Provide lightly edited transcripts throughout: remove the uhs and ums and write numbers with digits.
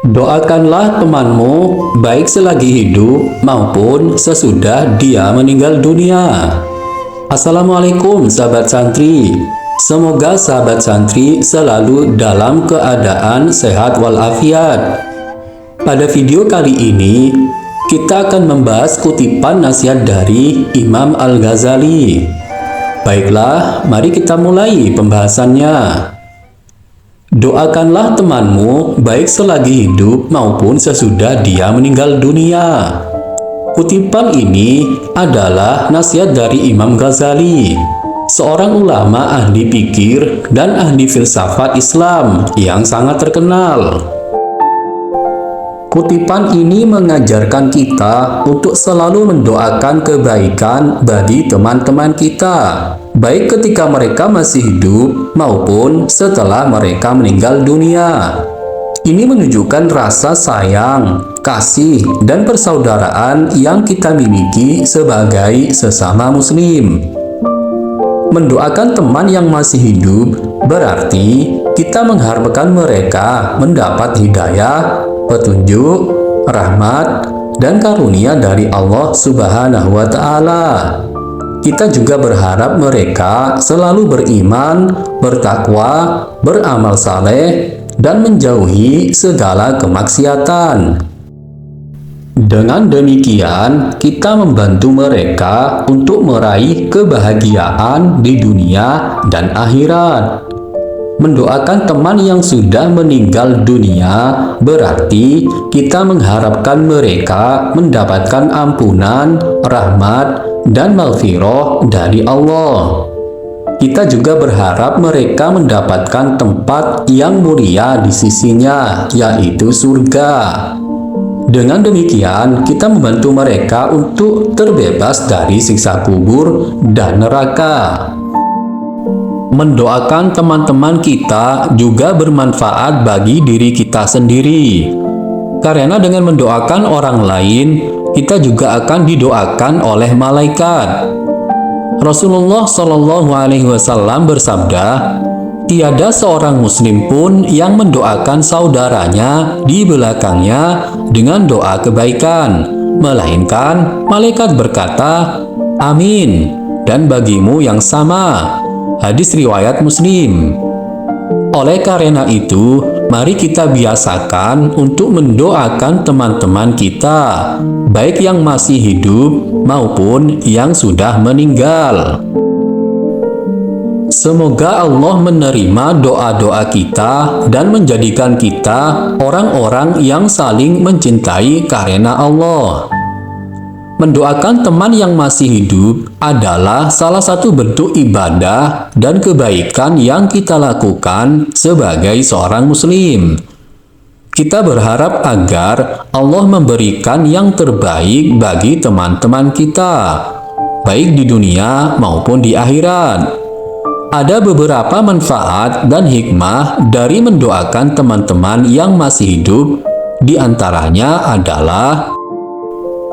Doakanlah temanmu baik selagi hidup maupun sesudah dia meninggal dunia. Assalamualaikum sahabat santri. Semoga sahabat santri selalu dalam keadaan sehat walafiat. Pada video kali ini, kita akan membahas kutipan nasihat dari Imam Al-Ghazali. Baiklah, mari kita mulai pembahasannya. Doakanlah temanmu baik selagi hidup maupun sesudah dia meninggal dunia. Kutipan ini adalah nasihat dari Imam Ghazali, seorang ulama ahli pikir dan ahli filsafat Islam yang sangat terkenal. Kutipan ini mengajarkan kita untuk selalu mendoakan kebaikan bagi teman-teman kita, baik ketika mereka masih hidup maupun setelah mereka meninggal dunia. Ini menunjukkan rasa sayang, kasih, dan persaudaraan yang kita miliki sebagai sesama muslim. Mendoakan teman yang masih hidup berarti kita mengharapkan mereka mendapat hidayah, petunjuk, rahmat, dan karunia dari Allah Subhanahu wa Ta'ala. Kita juga berharap mereka selalu beriman, bertakwa, beramal saleh, dan menjauhi segala kemaksiatan. Dengan demikian, kita membantu mereka untuk meraih kebahagiaan di dunia dan akhirat. Mendoakan teman yang sudah meninggal dunia berarti kita mengharapkan mereka mendapatkan ampunan, rahmat, dan maghfirah dari Allah. Kita juga berharap mereka mendapatkan tempat yang mulia di sisinya, yaitu surga. Dengan demikian, kita membantu mereka untuk terbebas dari siksa kubur dan neraka. Mendoakan teman-teman kita juga bermanfaat bagi diri kita sendiri. Karena dengan mendoakan orang lain, kita juga akan didoakan oleh malaikat. Rasulullah Shallallahu Alaihi Wasallam bersabda, tiada seorang muslim pun yang mendoakan saudaranya di belakangnya dengan doa kebaikan, melainkan malaikat berkata, amin, dan bagimu yang sama. Hadis riwayat Muslim. Oleh karena itu, mari kita biasakan untuk mendoakan teman-teman kita, baik yang masih hidup maupun yang sudah meninggal. Semoga Allah menerima doa-doa kita dan menjadikan kita orang-orang yang saling mencintai karena Allah. Mendoakan teman yang masih hidup adalah salah satu bentuk ibadah dan kebaikan yang kita lakukan sebagai seorang muslim. Kita berharap agar Allah memberikan yang terbaik bagi teman-teman kita, baik di dunia maupun di akhirat. Ada beberapa manfaat dan hikmah dari mendoakan teman-teman yang masih hidup. Di antaranya adalah: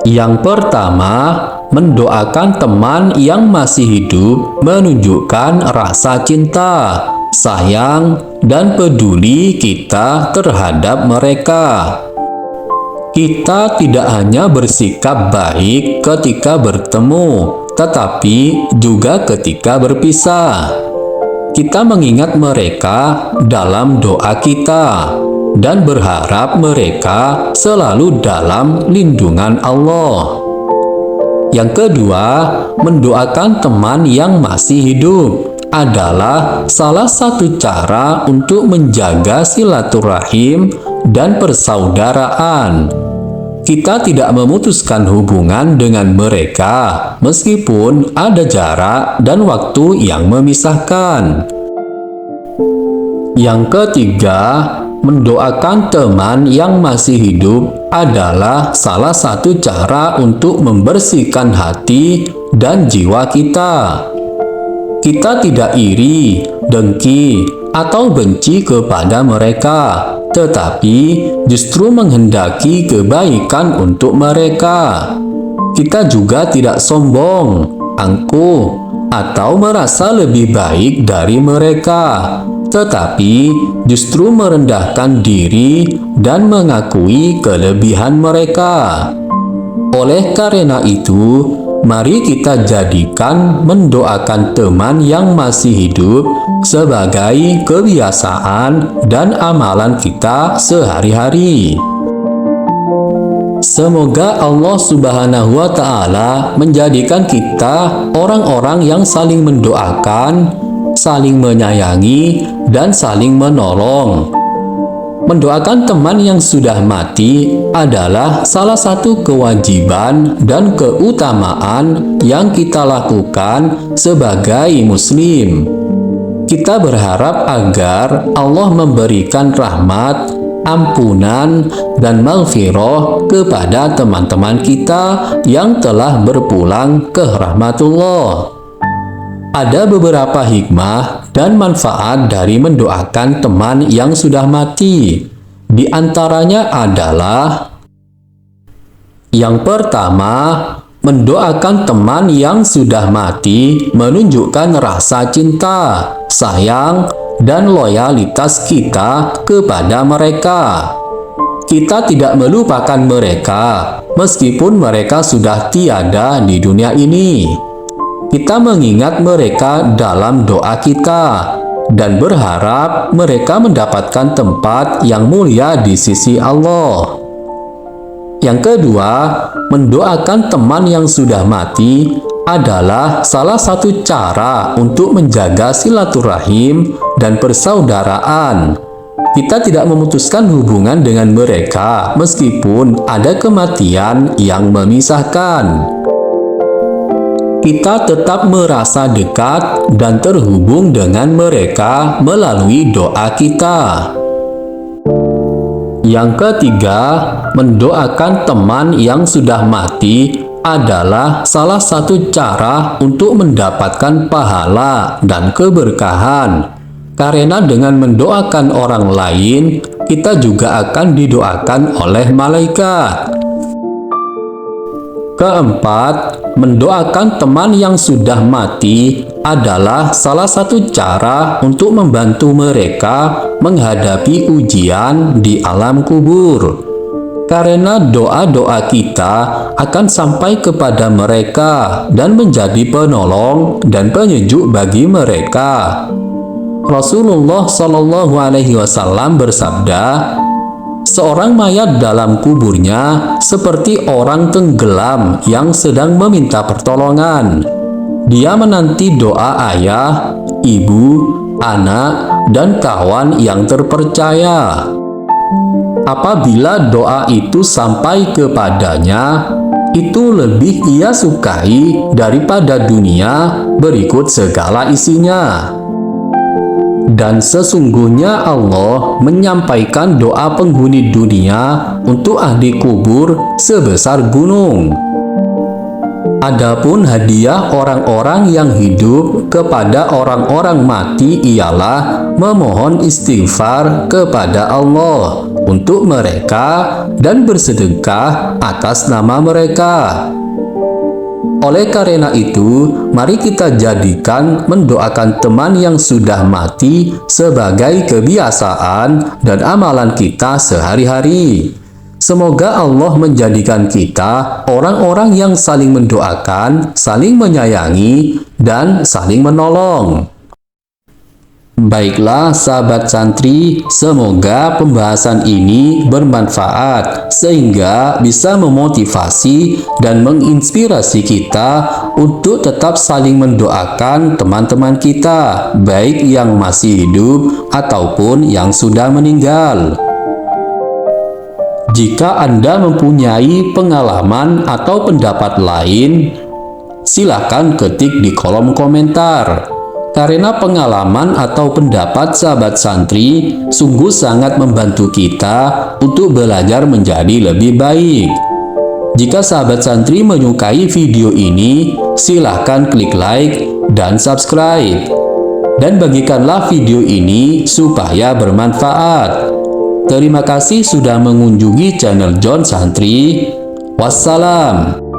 yang pertama, mendoakan teman yang masih hidup menunjukkan rasa cinta, sayang, dan peduli kita terhadap mereka. Kita tidak hanya bersikap baik ketika bertemu, tetapi juga ketika berpisah. Kita mengingat mereka dalam doa kita dan berharap mereka selalu dalam lindungan Allah. Yang kedua, mendoakan teman yang masih hidup adalah salah satu cara untuk menjaga silaturahim dan persaudaraan. Kita tidak memutuskan hubungan dengan mereka meskipun ada jarak dan waktu yang memisahkan. Yang ketiga, mendoakan teman yang masih hidup adalah salah satu cara untuk membersihkan hati dan jiwa kita. Kita tidak iri, dengki, atau benci kepada mereka, tetapi justru menghendaki kebaikan untuk mereka. Kita juga tidak sombong, angkuh, atau merasa lebih baik dari mereka, tetapi justru merendahkan diri dan mengakui kelebihan mereka. Oleh karena itu, mari kita jadikan mendoakan teman yang masih hidup sebagai kebiasaan dan amalan kita sehari-hari. Semoga Allah Subhanahu wa Ta'ala menjadikan kita orang-orang yang saling mendoakan, saling menyayangi, dan saling menolong. Mendoakan teman yang sudah mati adalah salah satu kewajiban dan keutamaan yang kita lakukan sebagai Muslim. Kita berharap agar Allah memberikan rahmat, ampunan, dan maghfirah kepada teman-teman kita yang telah berpulang ke rahmatullah. Ada beberapa hikmah dan manfaat dari mendoakan teman yang sudah mati. Di antaranya adalah: yang pertama, mendoakan teman yang sudah mati menunjukkan rasa cinta, sayang, dan loyalitas kita kepada mereka. Kita tidak melupakan mereka meskipun mereka sudah tiada di dunia ini. Kita mengingat mereka dalam doa kita dan berharap mereka mendapatkan tempat yang mulia di sisi Allah. Yang kedua, mendoakan teman yang sudah mati adalah salah satu cara untuk menjaga silaturahim dan persaudaraan. Kita tidak memutuskan hubungan dengan mereka meskipun ada kematian yang memisahkan. Kita tetap merasa dekat dan terhubung dengan mereka melalui doa kita. Yang ketiga, mendoakan teman yang sudah mati adalah salah satu cara untuk mendapatkan pahala dan keberkahan. Karena dengan mendoakan orang lain, kita juga akan didoakan oleh malaikat. Keempat, mendoakan teman yang sudah mati adalah salah satu cara untuk membantu mereka menghadapi ujian di alam kubur. Karena doa-doa kita akan sampai kepada mereka dan menjadi penolong dan penyejuk bagi mereka. Rasulullah Shallallahu Alaihi Wasallam bersabda, seorang mayat dalam kuburnya seperti orang tenggelam yang sedang meminta pertolongan. Dia menanti doa ayah, ibu, anak, dan kawan yang terpercaya. Apabila doa itu sampai kepadanya, itu lebih ia sukai daripada dunia berikut segala isinya. Dan sesungguhnya Allah menyampaikan doa penghuni dunia untuk ahli kubur sebesar gunung. Adapun hadiah orang-orang yang hidup kepada orang-orang mati ialah memohon istighfar kepada Allah untuk mereka dan bersedekah atas nama mereka. Oleh karena itu, mari kita jadikan mendoakan teman yang sudah mati sebagai kebiasaan dan amalan kita sehari-hari. Semoga Allah menjadikan kita orang-orang yang saling mendoakan, saling menyayangi, dan saling menolong. Baiklah sahabat santri, semoga pembahasan ini bermanfaat sehingga bisa memotivasi dan menginspirasi kita untuk tetap saling mendoakan teman-teman kita, baik yang masih hidup ataupun yang sudah meninggal. Jika Anda mempunyai pengalaman atau pendapat lain, silakan ketik di kolom komentar. Karena pengalaman atau pendapat sahabat santri sungguh sangat membantu kita untuk belajar menjadi lebih baik. Jika sahabat santri menyukai video ini, silahkan klik like dan subscribe. Dan bagikanlah video ini supaya bermanfaat. Terima kasih sudah mengunjungi channel John Santri. Wassalam.